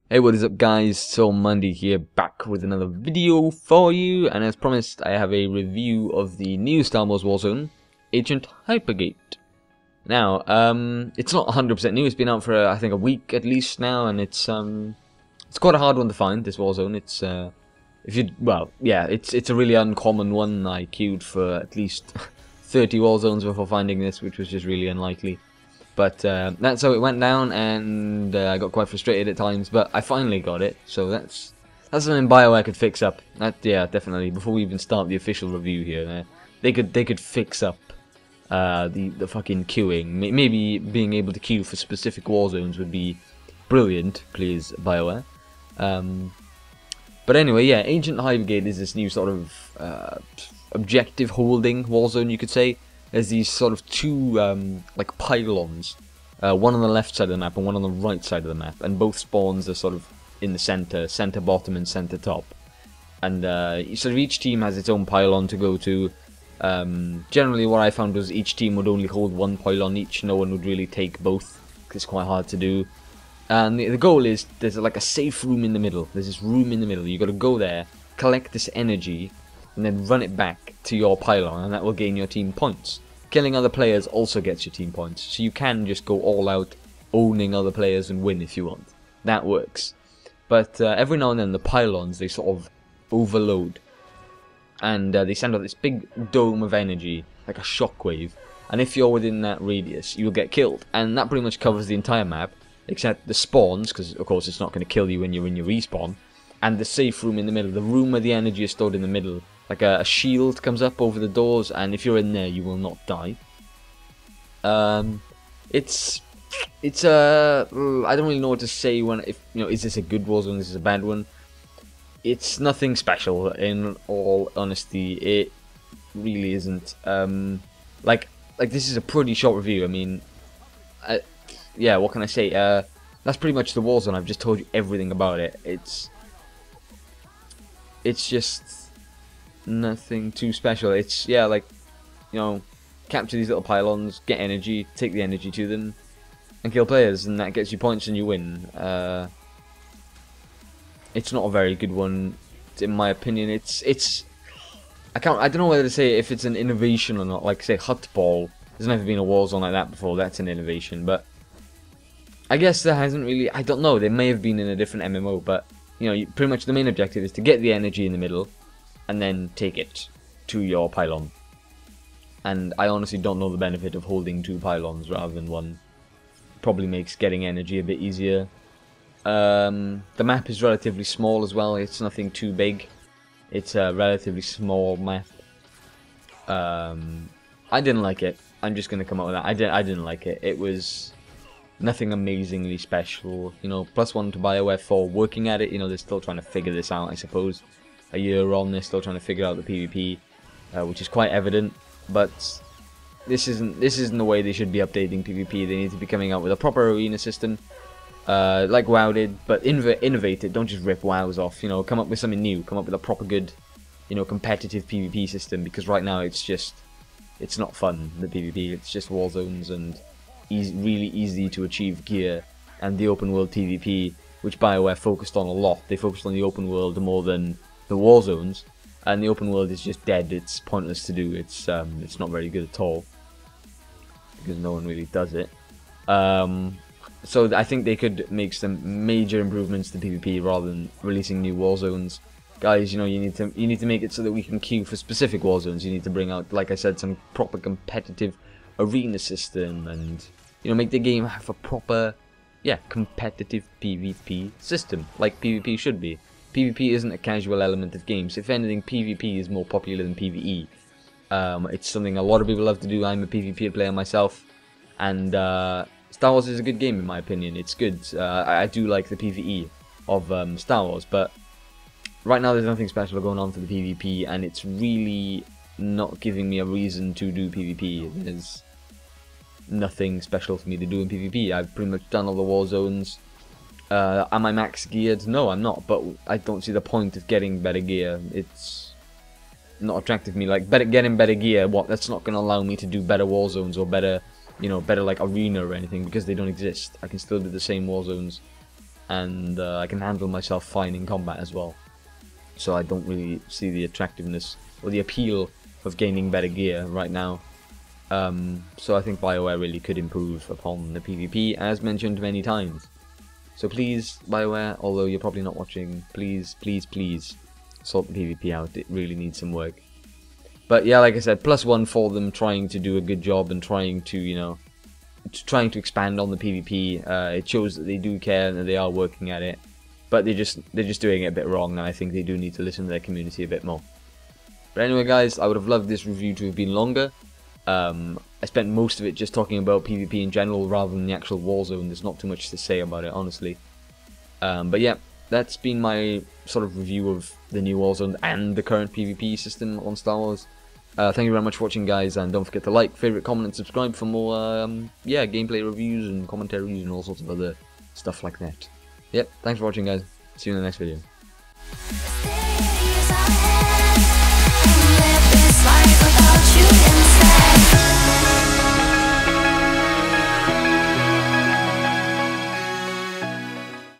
Hey, what is up guys? So Monday here, back with another video for you, and as promised I have a review of the new Star Wars Warzone, Ancient HyperGate. Now, it's not 100% new, it's been out for I think a week at least now, and it's quite a hard one to find, this Warzone. It's, it's a really uncommon one. I queued for at least 30 Warzones before finding this, which was just really unlikely. But that's how it went down, and I got quite frustrated at times. But I finally got it, so that's something BioWare could fix up. Yeah, definitely. Before we even start the official review here, they could fix up the fucking queuing. Maybe being able to queue for specific war zones would be brilliant, please, BioWare. But anyway, yeah, Ancient HyperGate is this new sort of objective holding war zone, you could say. There's these sort of two like pylons, one on the left side of the map and one on the right side of the map, and both spawns are sort of in the center bottom and center top. And sort of each team has its own pylon to go to. Generally what I found was each team would only hold one pylon each, no one would really take both, because it's quite hard to do. And the goal is, there's like a safe room in the middle, there's this room in the middle, you got to go there, collect this energy, and then run it back to your pylon, and that will gain your team points. Killing other players also gets your team points, so you can just go all out owning other players and win if you want. That works. But every now and then the pylons, they sort of overload, and they send out this big dome of energy, like a shockwave, and if you're within that radius, you'll get killed. And that pretty much covers the entire map, except the spawns, because of course it's not going to kill you when you're in your respawn, and the safe room in the middle, the room where the energy is stored in the middle. Like a shield comes up over the doors, and if you're in there, you will not die. It's I don't really know what to say is this a good Warzone, is this a bad one? It's nothing special, in all honesty. It really isn't. Like this is a pretty short review. I mean, yeah, what can I say? That's pretty much the Warzone. I've just told you everything about it. It's just nothing too special. It's, yeah, like, you know, capture these little pylons, get energy, take the energy to them, and kill players, and that gets you points and you win. It's not a very good one, in my opinion. I don't know whether to say if it's an innovation or not. Like, say, Hutball, there's never been a Warzone like that before, that's an innovation, but I guess there hasn't really, I don't know, there may have been in a different MMO, but, you know, pretty much the main objective is to get the energy in the middle, and then take it to your pylon. And I honestly don't know the benefit of holding two pylons rather than one. Probably makes getting energy a bit easier. The map is relatively small as well, it's nothing too big. It's a relatively small map. I didn't like it. I'm just going to come out with that. I didn't like it. It was nothing amazingly special. You know, +1 to BioWare for working at it. You know, they're still trying to figure this out, I suppose. A year on, they're still trying to figure out the PvP, which is quite evident. But this isn't the way they should be updating PvP. They need to be coming out with a proper arena system, like WoW did, but innovate it. Don't just rip WoWs off. You know, come up with something new. Come up with a proper good, you know, competitive PvP system. Because right now it's not fun. The PvP, it's just war zones and really easy to achieve gear, and the open world PvP, which BioWare focused on a lot. They focused on the open world more than the war zones, and the open world is just dead. It's pointless to do. It's not very good at all, because no one really does it. So I think they could make some major improvements to PvP rather than releasing new war zones. Guys, you know, you need to make it so that we can queue for specific war zones. You need to bring out, like I said, some proper competitive arena system, and, you know, make the game have a proper, yeah, competitive PvP system, like PvP should be. PvP isn't a casual element of games. If anything, PvP is more popular than PvE. It's something a lot of people love to do. I'm a PvP player myself, and Star Wars is a good game in my opinion. It's good. I do like the PvE of Star Wars, but right now there's nothing special going on for the PvP, and it's really not giving me a reason to do PvP. There's nothing special for me to do in PvP. I've pretty much done all the war zones. Am I max geared? No, I'm not, but I don't see the point of getting better gear. It's not attractive to me. Like, getting better gear, what? That's not going to allow me to do better war zones or better, you know, better like arena or anything, because they don't exist. I can still do the same war zones and I can handle myself fine in combat as well. So I don't really see the attractiveness or the appeal of gaining better gear right now. So I think BioWare really could improve upon the PvP, as mentioned many times. So please, BioWare, although you're probably not watching, please, please, please sort the PvP out. It really needs some work. But yeah, like I said, +1 for them trying to do a good job and trying to, you know, trying to expand on the PvP. It shows that they do care and that they are working at it. But they're just doing it a bit wrong, and I think they do need to listen to their community a bit more. But anyway, guys, I would have loved this review to have been longer. I spent most of it just talking about PvP in general rather than the actual Warzone. There's not too much to say about it, honestly. But yeah, that's been my sort of review of the new Warzone and the current PvP system on Star Wars. Thank you very much for watching, guys, and don't forget to like, favorite, comment, and subscribe for more yeah, gameplay reviews and commentaries and all sorts of other stuff like that. Yep, thanks for watching, guys. See you in the next video.